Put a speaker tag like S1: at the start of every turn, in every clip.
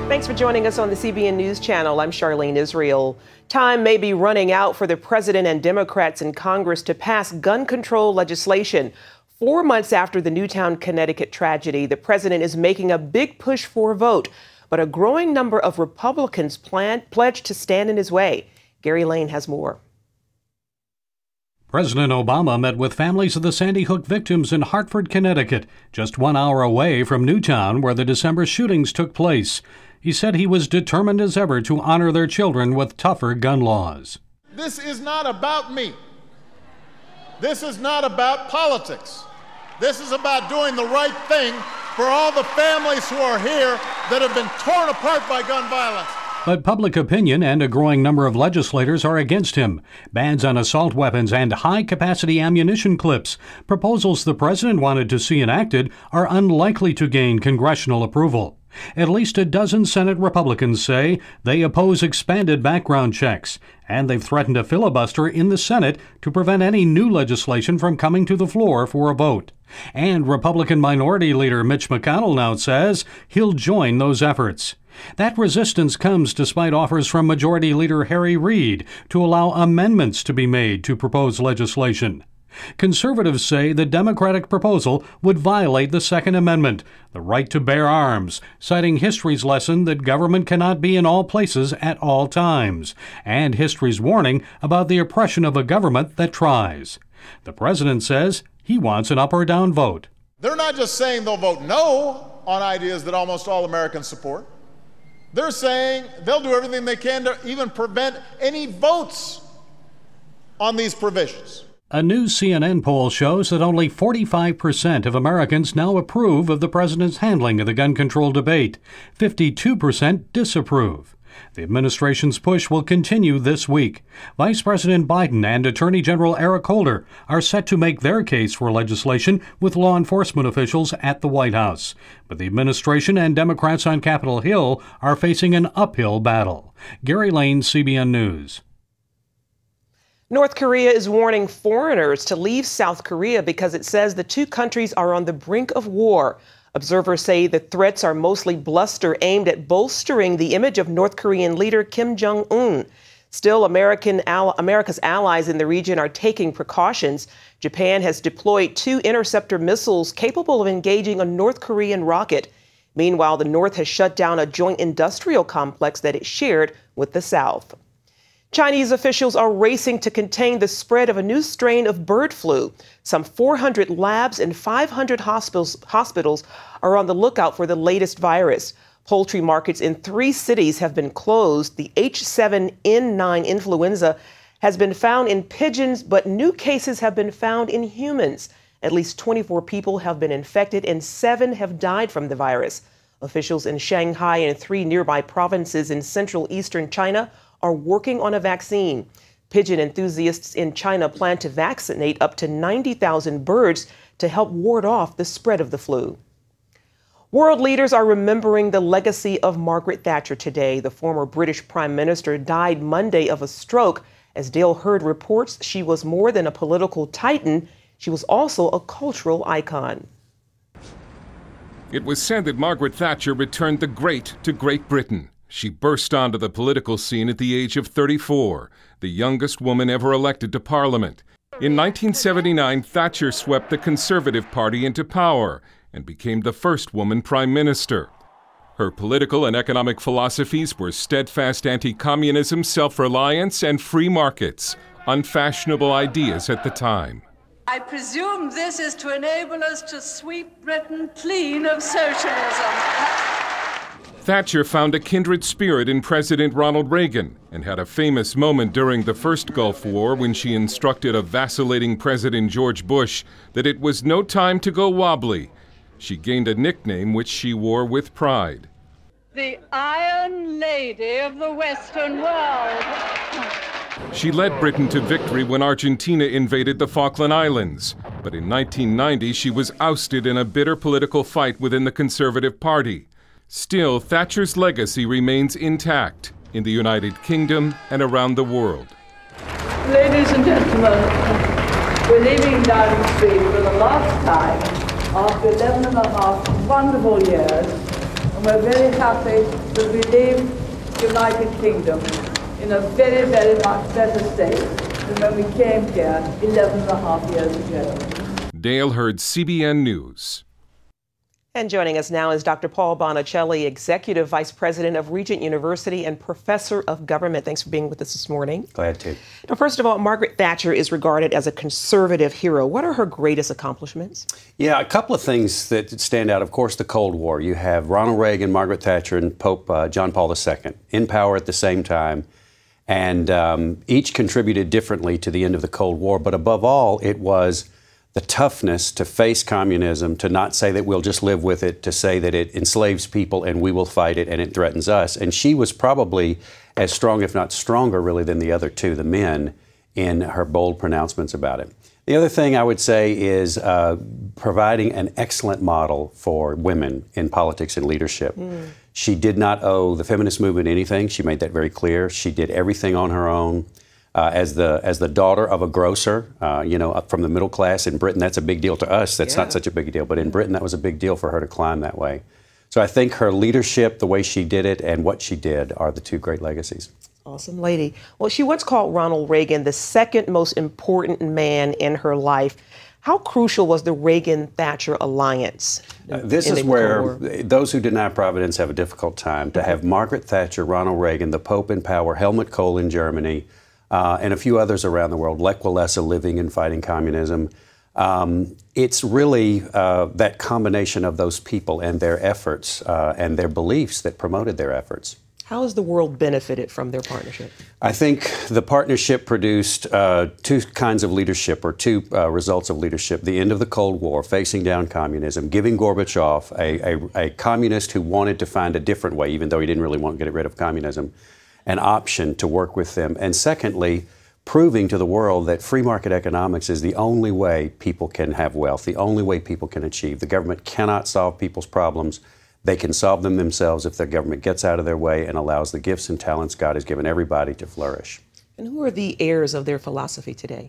S1: Thanks for joining us on the CBN News Channel. I'm Charlene Israel. Time may be running out for the president and Democrats in Congress to pass gun control legislation. 4 months after the Newtown, Connecticut tragedy, the president is making a big push for a vote, but a growing number of Republicans pledged to stand in his way. Gary Lane has more.
S2: President Obama met with families of the Sandy Hook victims in Hartford, Connecticut, just 1 hour away from Newtown, where the December shootings took place. He said he was determined as ever to honor their children with tougher gun laws.
S3: This is not about me. This is not about politics. This is about doing the right thing for all the families who are here that have been torn apart by gun violence.
S2: But public opinion and a growing number of legislators are against him. Bans on assault weapons and high-capacity ammunition clips, proposals the president wanted to see enacted, are unlikely to gain congressional approval. At least a dozen Senate Republicans say they oppose expanded background checks, and they've threatened a filibuster in the Senate to prevent any new legislation from coming to the floor for a vote. And Republican Minority Leader Mitch McConnell now says he'll join those efforts. That resistance comes despite offers from Majority Leader Harry Reid to allow amendments to be made to proposed legislation. Conservatives say the Democratic proposal would violate the Second Amendment, the right to bear arms, citing history's lesson that government cannot be in all places at all times, and history's warning about the oppression of a government that tries. The president says he wants an up or down vote.
S3: They're not just saying they'll vote no on ideas that almost all Americans support. They're saying they'll do everything they can to even prevent any votes on these provisions.
S2: A new CNN poll shows that only 45% of Americans now approve of the president's handling of the gun control debate. 52% disapprove. The administration's push will continue this week. Vice President Biden and Attorney General Eric Holder are set to make their case for legislation with law enforcement officials at the White House. But the administration and Democrats on Capitol Hill are facing an uphill battle. Gary Lane, CBN News.
S1: North Korea is warning foreigners to leave South Korea because it says the two countries are on the brink of war. Observers say the threats are mostly bluster aimed at bolstering the image of North Korean leader Kim Jong-un. Still, America's allies in the region are taking precautions. Japan has deployed 2 interceptor missiles capable of engaging a North Korean rocket. Meanwhile, the North has shut down a joint industrial complex that it shared with the South. Chinese officials are racing to contain the spread of a new strain of bird flu. Some 400 labs and 500 hospitals are on the lookout for the latest virus. Poultry markets in 3 cities have been closed. The H7N9 influenza has been found in pigeons, but new cases have been found in humans. At least 24 people have been infected and 7 have died from the virus. Officials in Shanghai and 3 nearby provinces in central eastern China are working on a vaccine. Pigeon enthusiasts in China plan to vaccinate up to 90,000 birds to help ward off the spread of the flu. World leaders are remembering the legacy of Margaret Thatcher today. The former British Prime Minister died Monday of a stroke. As Dale Hurd reports, she was more than a political titan. She was also a cultural icon.
S4: It was said that Margaret Thatcher returned the great to Great Britain. She burst onto the political scene at the age of 34, the youngest woman ever elected to Parliament. In 1979, Thatcher swept the Conservative Party into power and became the first woman Prime Minister. Her political and economic philosophies were steadfast anti-communism, self-reliance, and free markets, unfashionable ideas at the time.
S5: I presume this is to enable us to sweep Britain clean of socialism.
S4: Thatcher found a kindred spirit in President Ronald Reagan and had a famous moment during the first Gulf War when she instructed a vacillating President George Bush that it was no time to go wobbly. She gained a nickname which she wore with pride.
S5: The Iron Lady of the Western world.
S4: She led Britain to victory when Argentina invaded the Falkland Islands. But in 1990, she was ousted in a bitter political fight within the Conservative Party. Still, Thatcher's legacy remains intact in the United Kingdom and around the world.
S5: Ladies and gentlemen, we're leaving Downing Street for the last time after 11 and a half wonderful years and we're very happy that we leave the United Kingdom in a very, very much better state than when we came here 11.5 years ago.
S4: Dale Hurd, CBN News.
S1: And joining us now is Dr. Paul Bonicelli, Executive Vice President of Regent University and Professor of Government. Thanks for being with us this morning.
S6: Glad to.
S1: Now, first of all, Margaret Thatcher is regarded as a conservative hero. What are her greatest accomplishments?
S6: Yeah, a couple of things that stand out. Of course, the Cold War. You have Ronald Reagan, Margaret Thatcher, and Pope John Paul II in power at the same time. And each contributed differently to the end of the Cold War. But above all, it was the toughness to face communism, to not say that we'll just live with it, to say that it enslaves people and we will fight it and it threatens us. And she was probably as strong, if not stronger, really, than the other two, the men, in her bold pronouncements about it. The other thing I would say is providing an excellent model for women in politics and leadership. She did not owe the feminist movement anything. She made that very clear. She did everything on her own. As the daughter of a grocer, from the middle class in Britain, that's a big deal to us. That's not such a big deal. But in Britain, that was a big deal for her to climb that way. So I think her leadership, the way she did it, and what she did are the two great legacies.
S1: Awesome lady. Well, she once called Ronald Reagan the second most important man in her life. How crucial was the Reagan-Thatcher alliance?
S6: This is where those who deny Providence have a difficult time. To have Margaret Thatcher, Ronald Reagan, the Pope in power, Helmut Kohl in Germany, and a few others around the world, Lech Walesa living and fighting communism. It's really that combination of those people and their efforts and their beliefs that promoted their efforts.
S1: How has the world benefited from their partnership?
S6: I think the partnership produced two kinds of leadership, or two results of leadership. The end of the Cold War, facing down communism, giving Gorbachev, a communist who wanted to find a different way, even though he didn't really want to get rid of communism, an option to work with them. And secondly, proving to the world that free market economics is the only way people can have wealth, the only way people can achieve. The government cannot solve people's problems. They can solve them themselves if the government gets out of their way and allows the gifts and talents God has given everybody to flourish.
S1: And who are the heirs of their philosophy today?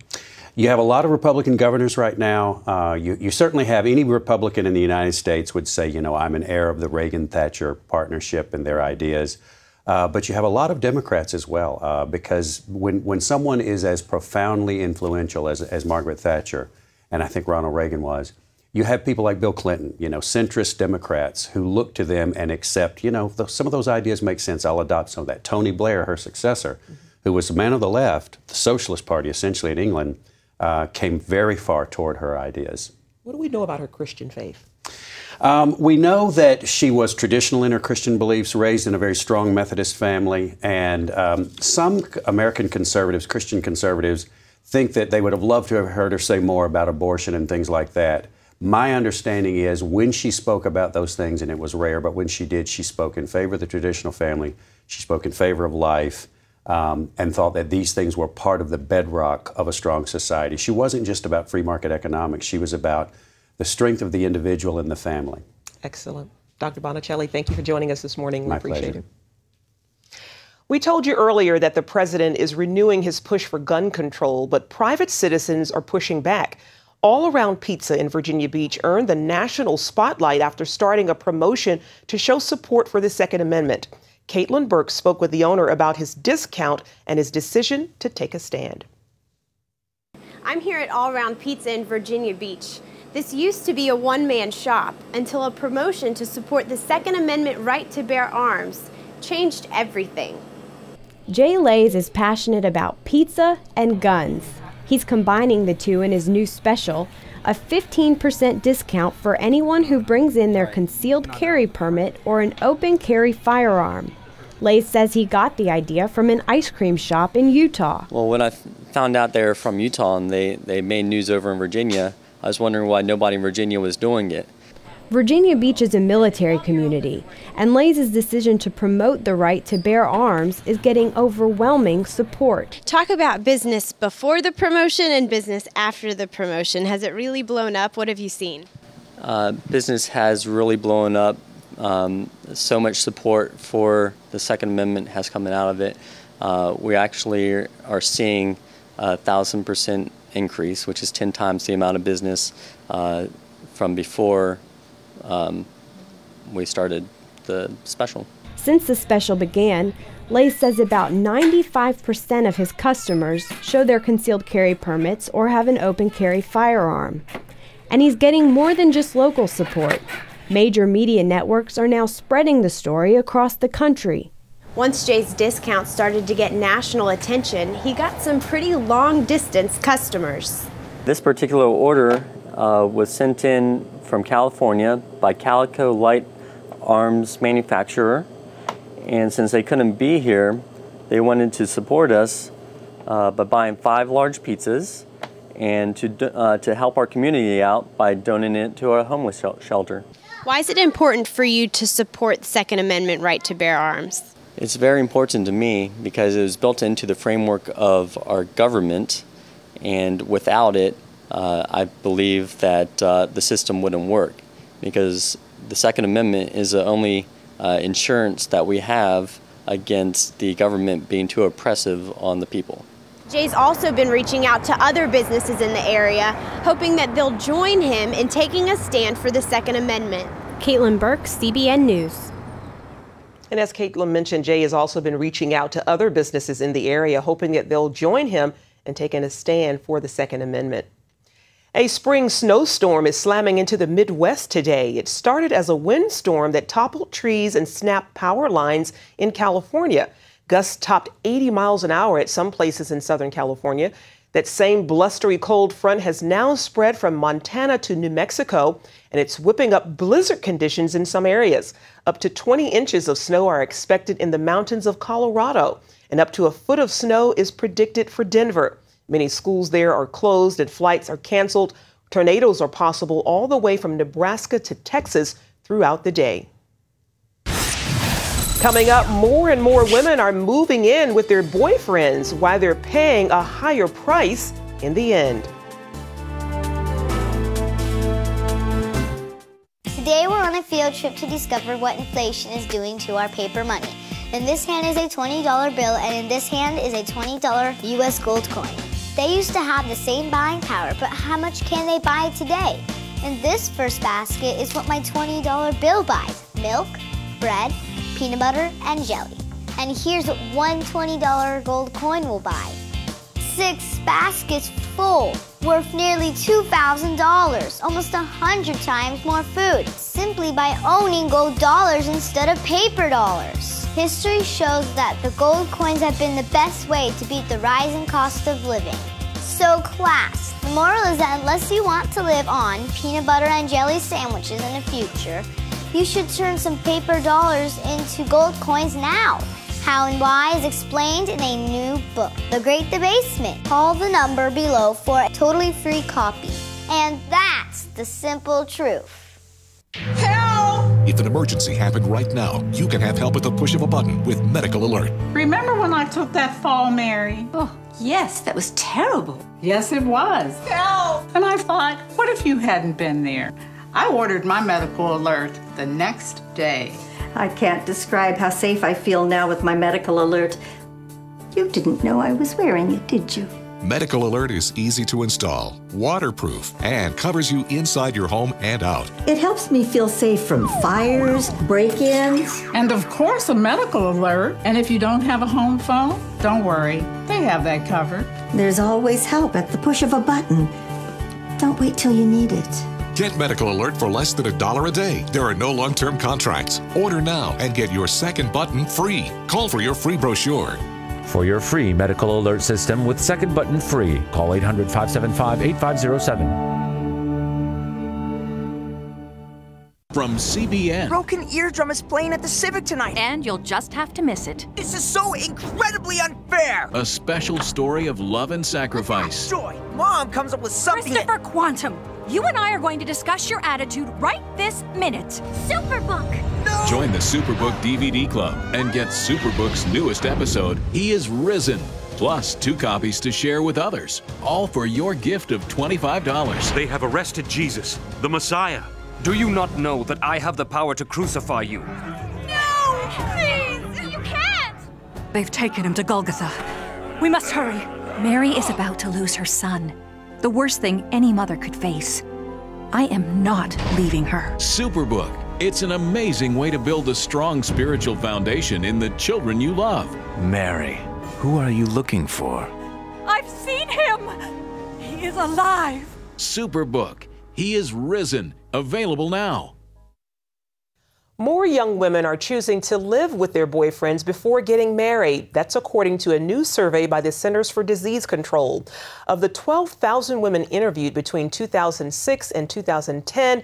S6: You have a lot of Republican governors right now. You certainly have any Republican in the United States would say, I'm an heir of the Reagan-Thatcher partnership and their ideas. But you have a lot of Democrats as well, because when someone is as profoundly influential as Margaret Thatcher, and I think Ronald Reagan was, you have people like Bill Clinton, centrist Democrats who look to them and accept, some of those ideas make sense. I'll adopt some of that. Tony Blair, her successor, who was a man of the left, the Socialist Party essentially in England, came very far toward her ideas.
S1: What do we know about her Christian faith?
S6: We know that she was traditional in her Christian beliefs, raised in a very strong Methodist family, and some American conservatives, Christian conservatives, think that they would have loved to have heard her say more about abortion and things like that. My understanding is when she spoke about those things, and it was rare, but when she did, she spoke in favor of the traditional family. She spoke in favor of life, and thought that these things were part of the bedrock of a strong society. She wasn't just about free market economics. She was about the strength of the individual and the family.
S1: Excellent. Dr. Bonicelli, thank you for joining us this morning. We appreciate it. We told you earlier that the president is renewing his push for gun control, but private citizens are pushing back. All Around Pizza in Virginia Beach earned the national spotlight after starting a promotion to show support for the Second Amendment. Caitlin Burke spoke with the owner about his discount and his decision to take a stand.
S7: I'm here at All Around Pizza in Virginia Beach. This used to be a one-man shop until a promotion to support the Second Amendment right to bear arms changed everything. Jay Lays is passionate about pizza and guns. He's combining the two in his new special, a 15% discount for anyone who brings in their concealed carry permit or an open carry firearm. Lays says he got the idea from an ice cream shop in Utah.
S8: Well, when I found out they were from Utah and they made news over in Virginia, I was wondering why nobody in Virginia was doing it.
S7: Virginia Beach is a military community, and Lays' decision to promote the right to bear arms is getting overwhelming support. Talk about business before the promotion and business after the promotion. Has it really blown up? What have you seen?
S8: Business has really blown up. So much support for the Second Amendment has come out of it. We actually are seeing a 1,000% increase, which is 10 times the amount of business from before we started the special.
S7: Since the special began, Lay says about 95% of his customers show their concealed carry permits or have an open carry firearm. And he's getting more than just local support. Major media networks are now spreading the story across the country. Once Jay's discount started to get national attention, he got some pretty long-distance customers.
S8: This particular order was sent in from California by Calico Light Arms manufacturer, and since they couldn't be here, they wanted to support us by buying 5 large pizzas and to help our community out by donating it to our homeless shelter.
S7: Why is it important for you to support the Second Amendment right to bear arms?
S8: It's very important to me because it was built into the framework of our government, and without it, I believe that the system wouldn't work, because the Second Amendment is the only insurance that we have against the government being too oppressive on the people.
S7: Jay's also been reaching out to other businesses in the area, hoping that they'll join him in taking a stand for the Second Amendment. Caitlin Burke, CBN News.
S1: And as Caitlin mentioned, Jay has also been reaching out to other businesses in the area, hoping that they'll join him in taking a stand for the Second Amendment. A spring snowstorm is slamming into the Midwest today. It started as a windstorm that toppled trees and snapped power lines in California. Gusts topped 80 miles an hour at some places in Southern California. That same blustery cold front has now spread from Montana to New Mexico, and it's whipping up blizzard conditions in some areas. Up to 20 inches of snow are expected in the mountains of Colorado, and up to a foot of snow is predicted for Denver. Many schools there are closed and flights are canceled. Tornadoes are possible all the way from Nebraska to Texas throughout the day. Coming up, more and more women are moving in with their boyfriends while they're paying a higher price in the end.
S9: Today we're on a field trip to discover what inflation is doing to our paper money. In this hand is a $20 bill, and in this hand is a $20 US gold coin. They used to have the same buying power, but how much can they buy today? In this first basket is what my $20 bill buys: milk, bread, peanut butter, and jelly. And here's what one $20 gold coin will buy: 6 baskets full, worth nearly $2,000, almost 100 times more food, simply by owning gold dollars instead of paper dollars. History shows that the gold coins have been the best way to beat the rising cost of living. So class, the moral is that unless you want to live on peanut butter and jelly sandwiches in the future, you should turn some paper dollars into gold coins now. How and why is explained in a new book, The Great Debasement. Call the number below for a totally free copy. And that's the simple truth.
S10: Help! If an emergency happened right now, you can have help at the push of a button with Medical Alert.
S11: Remember when I took that fall, Mary?
S12: Oh, yes, that was terrible.
S11: Yes, it was.
S12: Help!
S11: And I thought, what if you hadn't been there? I ordered my Medical Alert the next day.
S12: I can't describe how safe I feel now with my Medical Alert. You didn't know I was wearing it, did you?
S10: Medical Alert is easy to install, waterproof, and covers you inside your home and out.
S12: It helps me feel safe from fires, break-ins.
S11: And of course, a Medical Alert. And if you don't have a home phone, don't worry, they have that covered.
S12: There's always help at the push of a button. Don't wait till you need it.
S10: Get Medical Alert for less than $1 a day. There are no long-term contracts. Order now and get your second button free. Call for your free brochure.
S13: For your free Medical Alert system with second button free, call 800-575-8507.
S14: From CBN.
S15: Broken Eardrum is playing at the Civic tonight.
S16: And you'll just have to miss it.
S15: This is so incredibly unfair.
S14: A special story of love and sacrifice.
S15: Joy, Mom comes up with something.
S16: Christopher Quantum, you and I are going to discuss your attitude right this minute. Superbook.
S15: No.
S14: Join the Superbook DVD Club and get Superbook's newest episode, He is Risen. Plus 2 copies to share with others. All for your gift of $25.
S17: They have arrested Jesus, the Messiah. Do you not know that I have the power to crucify you?
S16: No! Please! You can't! They've taken him to Golgotha. We must hurry. Mary is about to lose her son. The worst thing any mother could face. I am not leaving her.
S14: Superbook. It's an amazing way to build a strong spiritual foundation in the children you love.
S18: Mary, who are you looking for?
S16: I've seen him! He is alive!
S14: Superbook, He is Risen, available now.
S1: More young women are choosing to live with their boyfriends before getting married. That's according to a new survey by the Centers for Disease Control. Of the 12,000 women interviewed between 2006 and 2010,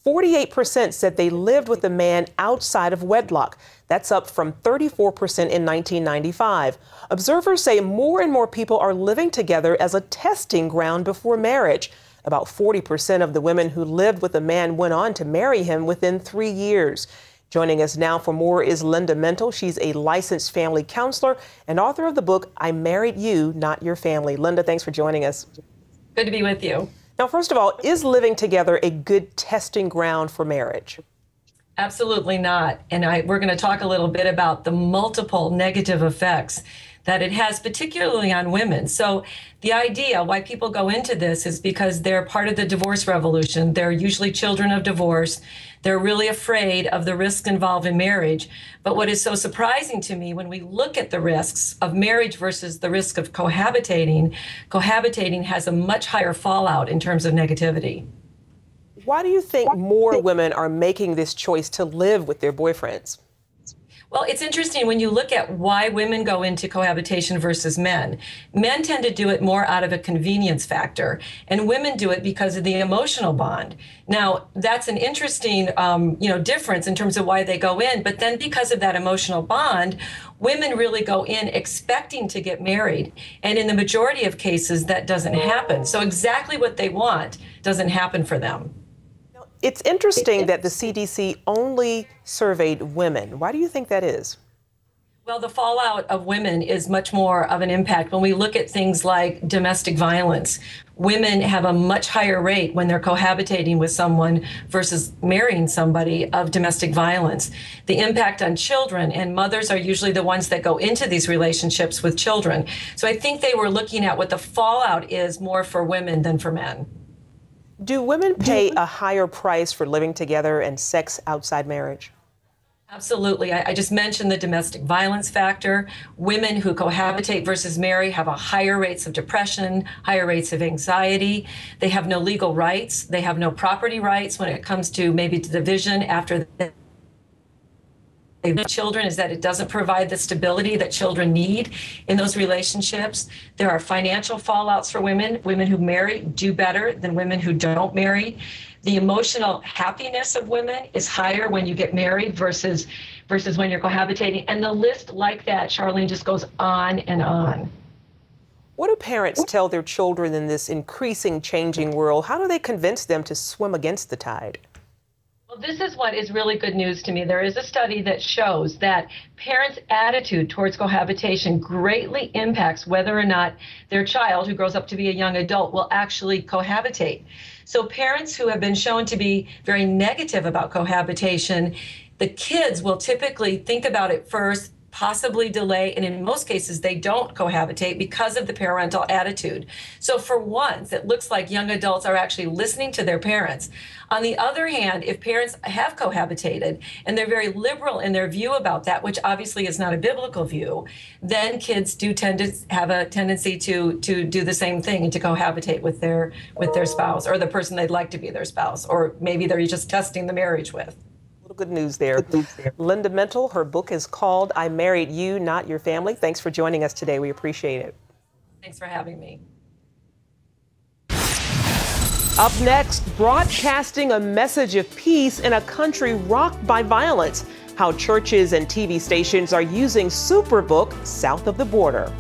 S1: 48% said they lived with a man outside of wedlock. That's up from 34% in 1995. Observers say more and more people are living together as a testing ground before marriage. About 40% of the women who lived with a man went on to marry him within 3 years. Joining us now for more is Linda Mental. She's a licensed family counselor and author of the book, I Married You, Not Your Family. Linda, thanks for joining us.
S19: Good to be with you.
S1: Now, first of all, is living together a good testing ground for marriage?
S19: Absolutely not. And we're going to talk a little bit about the multiple negative effects that it has, particularly on women. So the idea why people go into this is because they're part of the divorce revolution. They're usually children of divorce. They're really afraid of the risks involved in marriage. But what is so surprising to me when we look at the risks of marriage versus the risk of cohabitating has a much higher fallout in terms of negativity.
S1: Why do you think more women are making this choice to live with their boyfriends?
S19: Well, it's interesting when you look at why women go into cohabitation versus men. Men tend to do it more out of a convenience factor, and women do it because of the emotional bond. Now, that's an interesting, difference in terms of why they go in. But then because of that emotional bond, women really go in expecting to get married. And in the majority of cases, that doesn't happen. So exactly what they want doesn't happen for them.
S1: It's interesting that the CDC only surveyed women. Why do you think that is?
S19: Well, the fallout of women is much more of an impact. When we look at things like domestic violence, women have a much higher rate when they're cohabitating with someone versus marrying somebody of domestic violence. The impact on children, and mothers are usually the ones that go into these relationships with children. So I think they were looking at what the fallout is more for women than for men.
S1: Do women pay a higher price for living together and sex outside marriage?
S19: Absolutely. I just mentioned the domestic violence factor. Women who cohabitate versus marry have a higher rates of depression, higher rates of anxiety. They have no legal rights. They have no property rights when it comes to maybe the division after the children, is that it doesn't provide the stability that children need in those relationships. There are financial fallouts for women. Women who marry do better than women who don't marry. The emotional happiness of women is higher when you get married versus when you're cohabitating. And the list like that, Charlene, just goes on and on.
S1: What do parents tell their children in this increasing, changing world? How do they convince them to swim against the tide?
S19: Well, this is what is really good news to me. There is a study that shows that parents' attitude towards cohabitation greatly impacts whether or not their child, who grows up to be a young adult, will actually cohabitate. So parents who have been shown to be very negative about cohabitation, the kids will typically think about it first, possibly delay, and in most cases they don't cohabitate because of the parental attitude. So for once, it looks like young adults are actually listening to their parents. On the other hand, if parents have cohabitated and they're very liberal in their view about that, which obviously is not a biblical view, then kids do tend to have a tendency to do the same thing and to cohabitate with their spouse or the person they'd like to be their spouse, or maybe they're just testing the marriage with.
S1: Good news there. Linda Mental, her book is called I Married You, Not Your Family. Thanks for joining us today. We appreciate it.
S19: Thanks for having me.
S1: Up next, broadcasting a message of peace in a country rocked by violence. How churches and TV stations are using Superbook south of the border.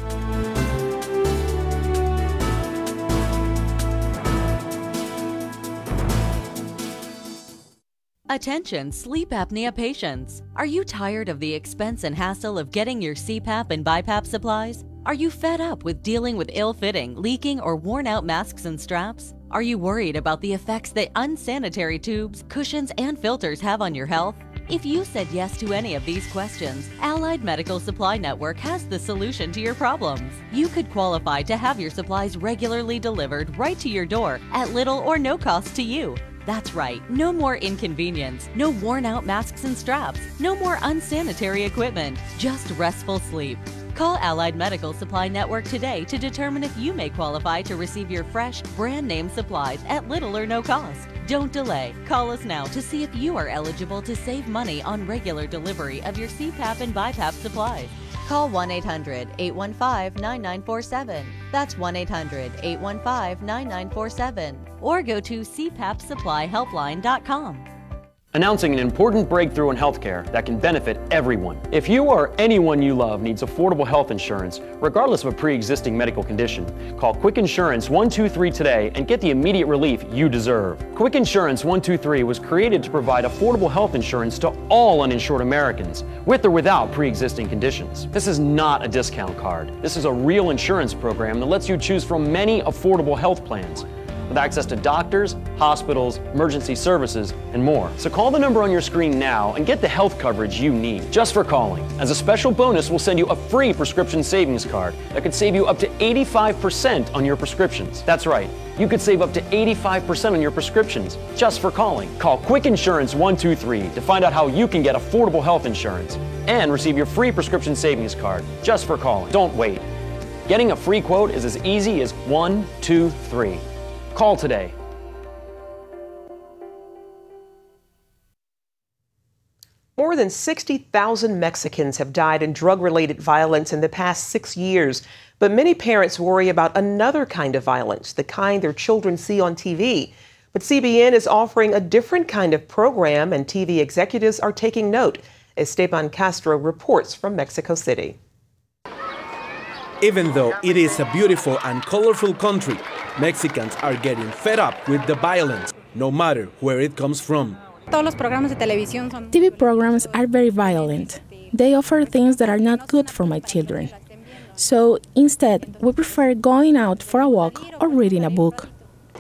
S20: Attention sleep apnea patients. Are you tired of the expense and hassle of getting your CPAP and BiPAP supplies? Are you fed up with dealing with ill-fitting, leaking, or worn-out masks and straps? Are you worried about the effects that unsanitary tubes, cushions, and filters have on your health? If you said yes to any of these questions, Allied Medical Supply Network has the solution to your problems. You could qualify to have your supplies regularly delivered right to your door at little or no cost to you. That's right, no more inconvenience, no worn-out masks and straps, no more unsanitary equipment, just restful sleep. Call Allied Medical Supply Network today to determine if you may qualify to receive your fresh, brand-name supplies at little or no cost. Don't delay. Call us now to see if you are eligible to save money on regular delivery of your CPAP and BiPAP supplies. Call 1-800-815-9947. That's 1-800-815-9947. Or go to cpapsupplyhelpline.com.
S21: Announcing an important breakthrough in healthcare that can benefit everyone. If you or anyone you love needs affordable health insurance, regardless of a pre-existing medical condition, call Quick Insurance 123 today and get the immediate relief you deserve. Quick Insurance 123 was created to provide affordable health insurance to all uninsured Americans, with or without pre-existing conditions. This is not a discount card. This is a real insurance program that lets you choose from many affordable health plans, with access to doctors, hospitals, emergency services, and more. So call the number on your screen now and get the health coverage you need just for calling. As a special bonus, we'll send you a free prescription savings card that could save you up to 85% on your prescriptions. That's right, you could save up to 85% on your prescriptions just for calling. Call Quick Insurance 123 to find out how you can get affordable health insurance and receive your free prescription savings card just for calling. Don't wait. Getting a free quote is as easy as 1, 2, 3. Call today.
S1: More than 60,000 Mexicans have died in drug-related violence in the past 6 years. But many parents worry about another kind of violence, the kind their children see on TV. But CBN is offering a different kind of program, and TV executives are taking note. Esteban Castro reports from Mexico City.
S22: Even though it is a beautiful and colorful country, Mexicans are getting fed up with the violence, no matter where it comes from.
S23: TV programs are very violent. They offer things that are not good for my children. So instead, we prefer going out for a walk or reading a book.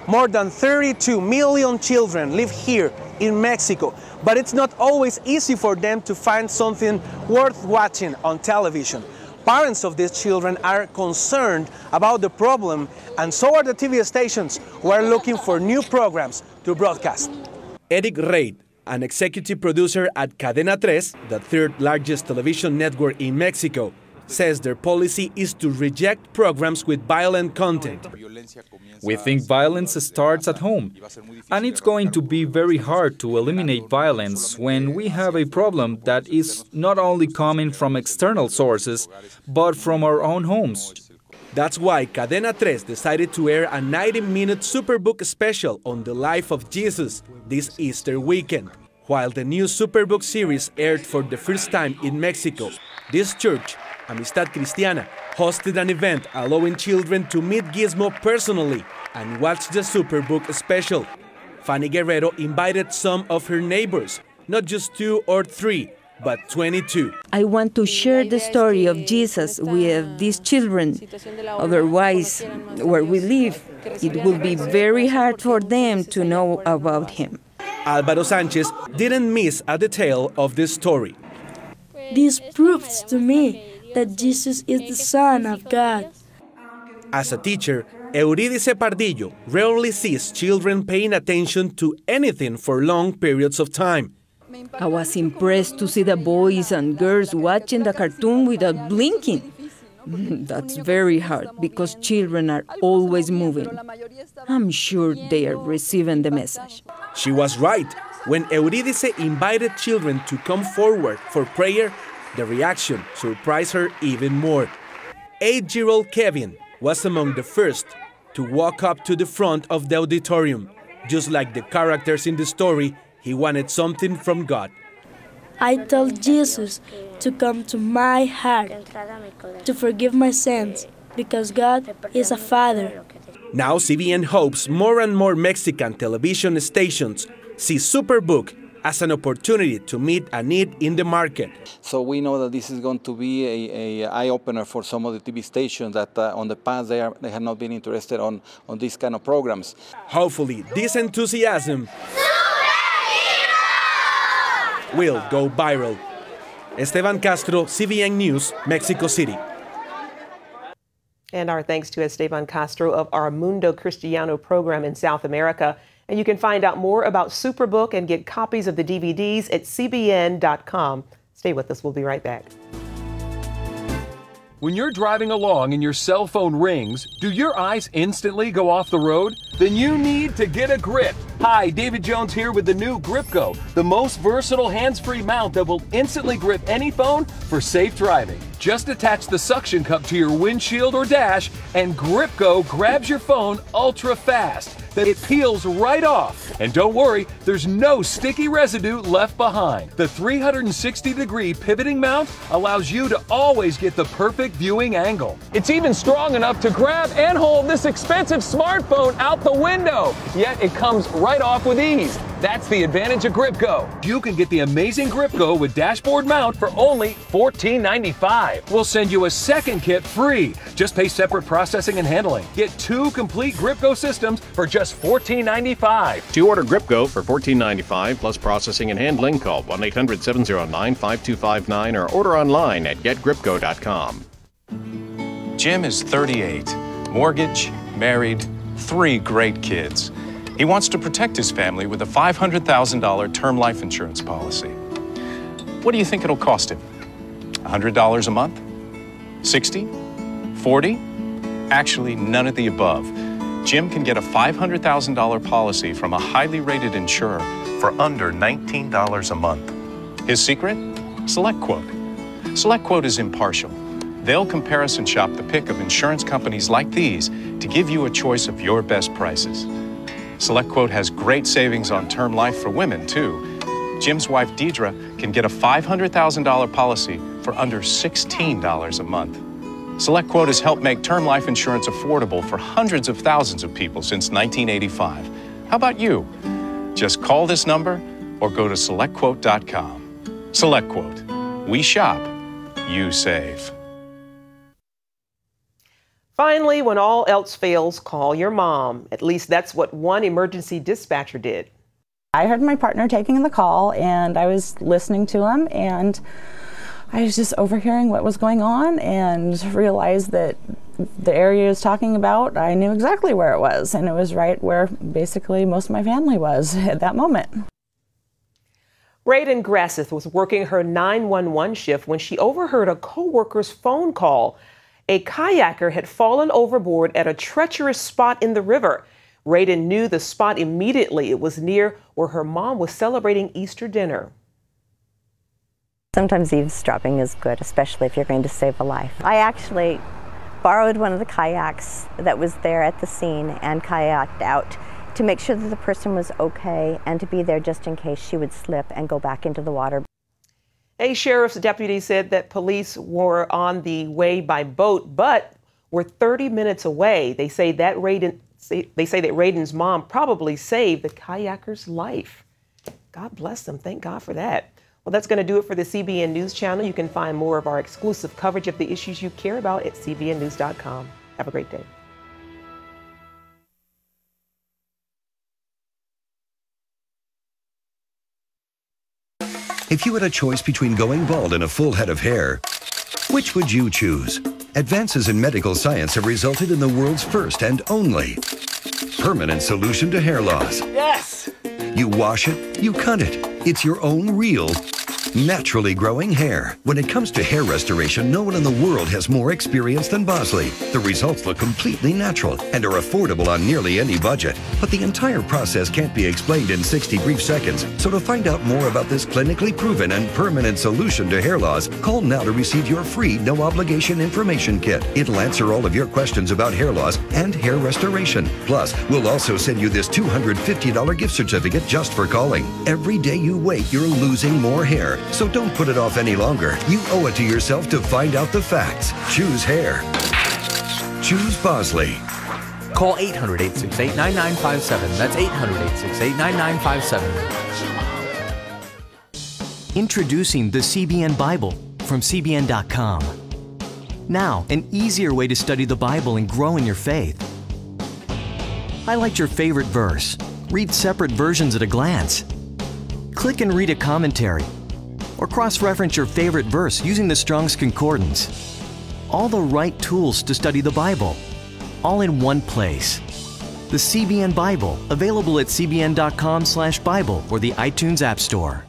S24: More than 32 million children live here in Mexico, but it's not always easy for them to find something worth watching on television. Parents of these children are concerned about the problem, and so are the TV stations who are looking for new programs to broadcast.
S22: Eric Reid, an executive producer at Cadena Tres, the third largest television network in Mexico, says their policy is to reject programs with violent content.
S25: We think violence starts at home, and it's going to be very hard to eliminate violence when we have a problem that is not only coming from external sources, but from our own homes.
S22: That's why Cadena Tres decided to air a 90-minute Superbook special on the life of Jesus this Easter weekend. While the new Superbook series aired for the first time in Mexico, this church, Amistad Cristiana, hosted an event allowing children to meet Gizmo personally and watch the Superbook special. Fanny Guerrero invited some of her neighbors, not just 2 or 3, but 22.
S26: I want to share the story of Jesus with these children. Otherwise, where we live, it will be very hard for them to know about him.
S22: Álvaro Sánchez didn't miss a detail of this story.
S23: This proves to me that Jesus is the Son of God.
S22: As a teacher, Eurídice Pardillo rarely sees children paying attention to anything for long periods of time.
S26: I was impressed to see the boys and girls watching the cartoon without blinking. That's very hard because children are always moving. I'm sure they are receiving the message.
S22: She was right. When Eurídice invited children to come forward for prayer, the reaction surprised her even more. 8-year-old Kevin was among the first to walk up to the front of the auditorium. Just like the characters in the story, he wanted something from God.
S23: I told Jesus to come to my heart, to forgive my sins, because God is a Father.
S22: Now CBN hopes more and more Mexican television stations see Superbook as an opportunity to meet a need in the market.
S27: So we know that this is going to be a eye-opener for some of the TV stations that on the past they have not been interested on these kind of programs.
S22: Hopefully this enthusiasm will go viral. Esteban Castro, CBN News, Mexico City.
S1: And our thanks to Esteban Castro of our Mundo Cristiano program in South America. And you can find out more about Superbook and get copies of the DVDs at cbn.com. Stay with us. We'll be right back.
S2: When you're driving along and your cell phone rings, do your eyes instantly go off the road? Then you need to get a grip. Hi, David Jones here with the new GripGo, the most versatile hands-free mount that will instantly grip any phone for safe driving. Just attach the suction cup to your windshield or dash, and GripGo grabs your phone ultra fast. That it peels right off. And don't worry, there's no sticky residue left behind. The 360-degree pivoting mount allows you to always get the perfect viewing angle. It's even strong enough to grab and hold this expensive smartphone out the window. Yet it comes right off with ease. That's the advantage of GripGo. You can get the amazing GripGo with dashboard mount for only $14.95. We'll send you a second kit free. Just pay separate processing and handling. Get 2 complete GripGo systems for just $14.95.
S3: To order GripGo for $14.95 plus processing and handling, call 1-800-709-5259 or order online at getgripgo.com.
S4: Jim is 38, mortgage, married, 3 great kids. He wants to protect his family with a $500,000 term life insurance policy. What do you think it'll cost him? $100 a month? $60? $40? Actually, none of the above. Jim can get a $500,000 policy from a highly rated insurer for under $19 a month. His secret? SelectQuote. SelectQuote is impartial. They'll comparison shop the pick of insurance companies like these to give you a choice of your best prices. SelectQuote has great savings on term life for women, too. Jim's wife, Deidre, can get a $500,000 policy for under $16 a month. SelectQuote has helped make term life insurance affordable for hundreds of thousands of people since 1985. How about you? Just call this number or go to SelectQuote.com. SelectQuote. We shop, you save.
S1: Finally, when all else fails, call your mom. At least that's what one emergency dispatcher did.
S5: I heard my partner taking the call, and I was listening to him, and I was just overhearing what was going on and realized that the area he was talking about, I knew exactly where it was, and it was right where basically most of my family was at that moment.
S1: Raiden Grasseth was working her 911 shift when she overheard a co-worker's phone call. A kayaker had fallen overboard at a treacherous spot in the river. Raiden knew the spot immediately. It was near where her mom was celebrating Easter dinner.
S6: Sometimes eavesdropping is good, especially if you're going to save a life. I actually borrowed one of the kayaks that was there at the scene and kayaked out to make sure that the person was okay and to be there just in case she would slip and go back into the water.
S1: A sheriff's deputy said that police were on the way by boat, but were 30 minutes away. They say that Raiden's mom probably saved the kayaker's life. God bless them. Thank God for that. Well, that's going to do it for the CBN News Channel. You can find more of our exclusive coverage of the issues you care about at cbnnews.com. Have a great day.
S7: If you had a choice between going bald and a full head of hair, which would you choose? Advances in medical science have resulted in the world's first and only permanent solution to hair loss.
S15: Yes!
S7: You wash it, you cut it. It's your own real, naturally growing hair. When it comes to hair restoration, no one in the world has more experience than Bosley. The results look completely natural and are affordable on nearly any budget. But the entire process can't be explained in 60 brief seconds. So to find out more about this clinically proven and permanent solution to hair loss, call now to receive your free no-obligation information kit. It'll answer all of your questions about hair loss and hair restoration. Plus, we'll also send you this $250 gift certificate just for calling. Every day you wait, you're losing more hair. So don't put it off any longer. You owe it to yourself to find out the facts. Choose hair. Choose Bosley.
S8: Call 800-868-9957. That's 800-868-9957.
S28: Introducing the CBN Bible from CBN.com. Now, an easier way to study the Bible and grow in your faith. Highlight your favorite verse. Read separate versions at a glance. Click and read a commentary. Or cross-reference your favorite verse using the Strong's Concordance. All the right tools to study the Bible, all in one place. The CBN Bible, available at cbn.com/Bible or the iTunes App Store.